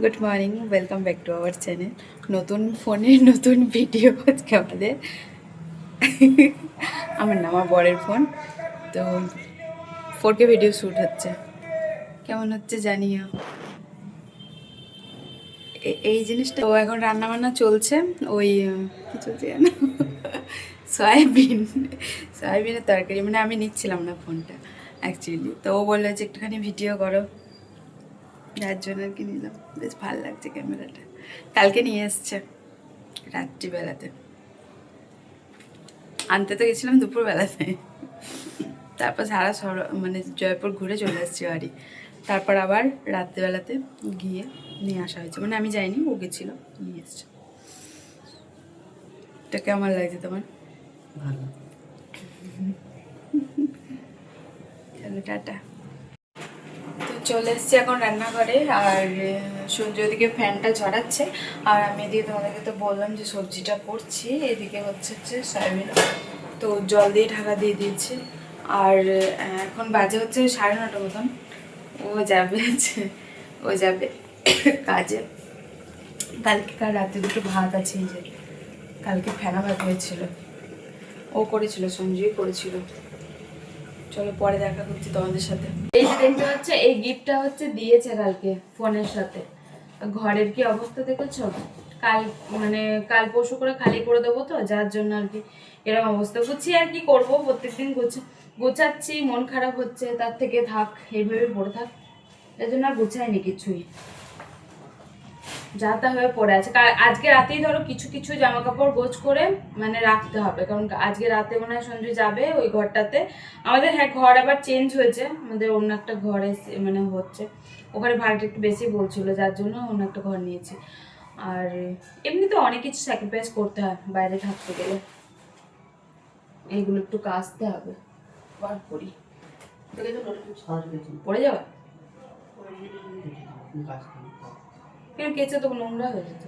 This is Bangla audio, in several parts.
Good morning, welcome back to our channel. নতুন ফোনের নতুন ভিডিও আজকে আমাদের। আমার না, আমার বরের ফোন। তো 4K ভিডিও শ্যুট হচ্ছে, কেমন হচ্ছে জানিও। এই জিনিসটা তো এখন রান্না বান্না চলছে। ওই কি চলছে জানো, সয়াবিন সয়াবিনের তরকারি। মানে আমি নিচ্ছিলাম না ফোনটা অ্যাকচুয়ালি, তো ও বললো যে একটুখানি ভিডিও করো, যার জন্য আর কি নিলাম। বেশ ভালো লাগছে ক্যামেরাটা। কালকে নিয়ে এসছে রাত্রিবেলাতে, আনতে তো গেছিলাম দুপুরবেলাতে। তারপর সারা মানে জয়পুর ঘুরে চলে এসেছি বাড়ি। তারপর আবার রাত্রিবেলাতে গিয়ে নিয়ে আসা হয়েছে, মানে আমি যাইনি, ও গেছিল নিয়ে এসছে। তো কেমন লাগছে তোমার? ভালো। চলো টাটা। তো চলে এসেছি এখন রান্নাঘরে, আর সূর্য ওদিকে ফ্যানটা ঝরাচ্ছে, আর আমি এদিকে তোমাদেরকে তো বললাম যে সবজিটা করছি। এদিকে হচ্ছে সয়াবিন, তো জল দিয়ে ঢাকা দিয়ে দিয়েছি। আর এখন বাজে হচ্ছে 9:30 মতন। ও যাবে ও যাবে কাজে। কালকে কাল রাতে দুটো ভাত আছে, এই যে কালকে ফেনা ভাত হয়েছিল, ও করেছিল, সঞ্জয় করেছিল। চলো পরে দেখা করছি তোমাদের সাথে। এই যে দেখতে পাচ্ছ, এই গিফটটা হচ্ছে দিয়েছে কালকে ফোনের সাথে। ঘরের কি অবস্থা দেখেছো? কাল মানে কাল পরশু করে খালি করে দেবো, তো যার জন্য আর কি এরকম অবস্থা। গুছিয়ে আর কি করবো, প্রত্যেকদিন গোছাচ্ছি, মন খারাপ হচ্ছে, তার থেকে থাক এইভাবে পড়ে থাক, এর জন্য আর গোছাইনি কিছুই, যা তা হয়ে পড়ে আছে। আজকে রাতেই ধরো কিছু কিছু জামা কাপড় গোছ করে মানে রাখতে হবে, কারণ আজকে রাতে মনে হয় সঞ্জু যাবে ওই ঘরটাতে। আমাদের হ্যাঁ ঘর আবার চেঞ্জ হয়েছে, আমাদের অন্য একটা ঘরে মানে হচ্ছে, ওখানে ভাড়াটা একটু বেশি বলছিল, যার জন্য অন্য একটা ঘর নিয়েছি। আর এমনি তো অনেক কিছু স্যাক্রিফাইস করতে হয় বাইরে থাকতে গেলে, এইগুলো একটু কাচতে হবে, বার করি। পড়ে যাবে কেন, কেচে তো নোংরা হয়ে যেত।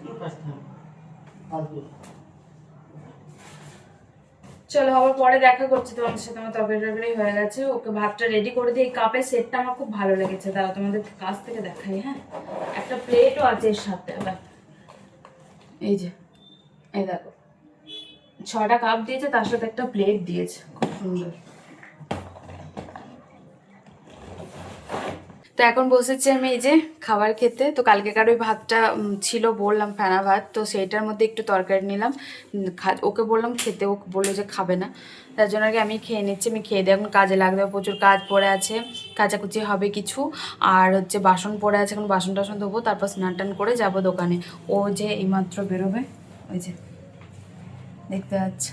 চলো আবার পরে দেখা করছি তোমাদের সাথে। আমার তরকারি হয়ে গেছে, ওকে ভাতটা রেডি করে দিই। এই কাপের সেটটা আমার খুব ভালো লেগেছে, তারা তোমাদের কাছ থেকে দেখাই। হ্যাঁ, একটা প্লেটও আছে এর সাথে আবার, এই যে এই দেখো 6টা কাপ দিয়েছে, তার সাথে একটা প্লেট দিয়েছে, খুব সুন্দর। তো এখন বসেছি আমি এই যে খাবার খেতে। তো কালকেকার ওই ভাতটা ছিল, বললাম ফেনা ভাত, তো সেইটার মধ্যে একটু তরকারি নিলাম। ওকে বললাম খেতে, ও বললো যে খাবে না, তার জন্য আর কি আমি খেয়ে নিচ্ছি। আমি খেয়ে দিয়ে এখন কাজে লাগবে, প্রচুর কাজ পড়ে আছে, কাচাকুচি হবে কিছু, আর হচ্ছে বাসন পড়ে আছে, এখন বাসন টাসন ধোবো, তারপর স্নান টান করে যাবো দোকানে। ও যে এইমাত্র বেরোবে, ওই যে দেখতে পাচ্ছ,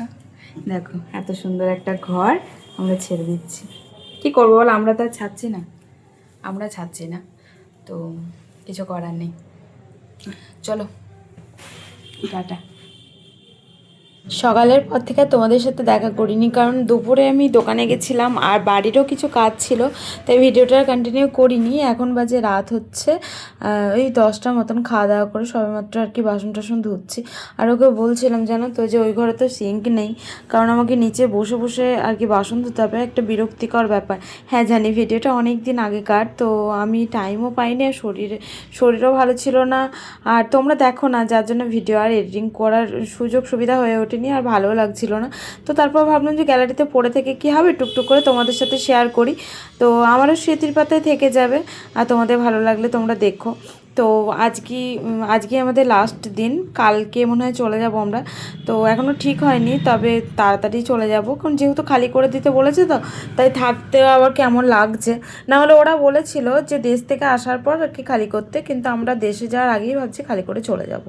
দেখো এত সুন্দর একটা ঘর আমরা ছেড়ে দিচ্ছি। কি করবো বল, আমরা তো আর ছাড়ছি না, আমরা ছাড়ছি না, তো কিছু করার নেই। চলো টাটা। সকালের পর থেকে তোমাদের সাথে দেখা করিনি, কারণ দুপুরে আমি দোকানে গেছিলাম আর বাড়িরও কিছু কাজ ছিল, তাই ভিডিওটা কন্টিনিউ করিনি। এখন বাজে রাত হচ্ছে ওই 10টার মতন, খাওয়া দাওয়া করে সবেমাত্র আর কি বাসন টাসন ধুচ্ছি। আর ওকে বলছিলাম জানো তো যে ওই ঘরে তো সিঙ্ক নেই, কারণ আমাকে নিচে বসে বসে আর কি বাসন ধুতে হবে, একটা বিরক্তিকর ব্যাপার। হ্যাঁ জানি ভিডিওটা অনেক দিন আগেকার, তো আমি টাইমও পাইনি, আর শরীরও ভালো ছিল না, আর তোমরা দেখো না, যার জন্য ভিডিও আর এডিটিং করার সুযোগ সুবিধা হয়ে ওঠেনি, আর ভালোও লাগছিল না। তো তারপর ভাবলাম যে গ্যালারিতে পড়ে থেকে কি হবে, টুকটুক করে তোমাদের সাথে শেয়ার করি, তো আমারও স্মৃতির পাতায় থেকে যাবে, আর তোমাদের ভালো লাগলে তোমরা দেখো। তো আজকে আমাদের লাস্ট দিন, কালকে মনে হয় চলে যাব আমরা। তো এখনও ঠিক হয়নি, তবে তাড়াতাড়ি চলে যাব, কারণ যেহেতু খালি করে দিতে বলেছে, তো তাই থাকতে আবার কেমন লাগছে। নাহলে ওরা বলেছিল যে দেশ থেকে আসার পর আর কি খালি করতে, কিন্তু আমরা দেশে যাওয়ার আগেই ভাবছি খালি করে চলে যাব।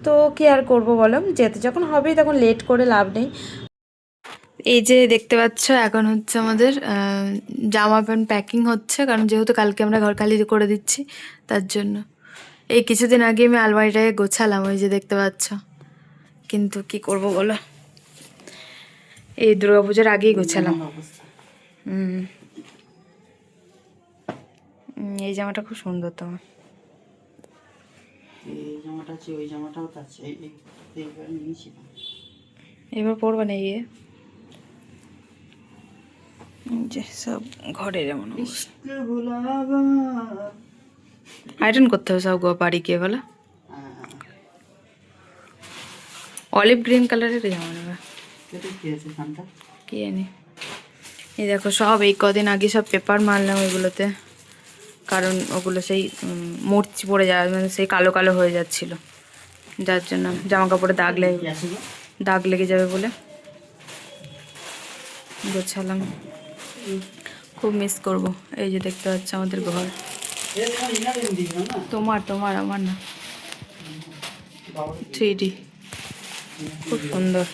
তো কি আর করবো বলো, যেতে যখন হবেই তখন লেট করে লাভ নেই। এই যে দেখতে পাচ্ছ, এখন হচ্ছে আমাদের জামা প্যান্ট প্যাকিং হচ্ছে, কারণ যেহেতু কালকে আমরা ঘর খালি করে দিচ্ছি, তার জন্য। এই কিছুদিন আগে আমি আলমারিটাকে গোছালাম, ওই যে দেখতে পাচ্ছ, কিন্তু কি করব বলো, এই দুর্গাপুজোর আগেই গোছালাম। হুম, এই জামাটা খুব সুন্দর তোমার। এই জামাটা আছে, ওই জামাটাও তো আছে, এইবার নিয়েছিলাম। এবার পরবে না গিয়ে, যে সব ঘরের এমন অবস্থা। আয়রন করতে হবে সব গো বাড়ি গিয়ে বলো। অলিভ গ্রিন কালারের জামা নেবে। এটা কি আছে এখানটা? কি জানি। এই দেখো সব এই কদিন আগে সব পেপার মারলাম ওইগুলোতে, কারণ ওগুলো সেই মরচি পড়ে যাওয়া, মানে সেই কালো কালো হয়ে যাচ্ছিল, যার জন্য জামা কাপড়ে কি আছে গো? দাগ লেগে যাবে বলে গোছালাম। খুব মিস করব। এই যে দেখতে পাচ্ছ আমাদের ঘর। এটা তোমার ইনার দিন না? তোমার আমার না, বাবা 3D খুব সুন্দর।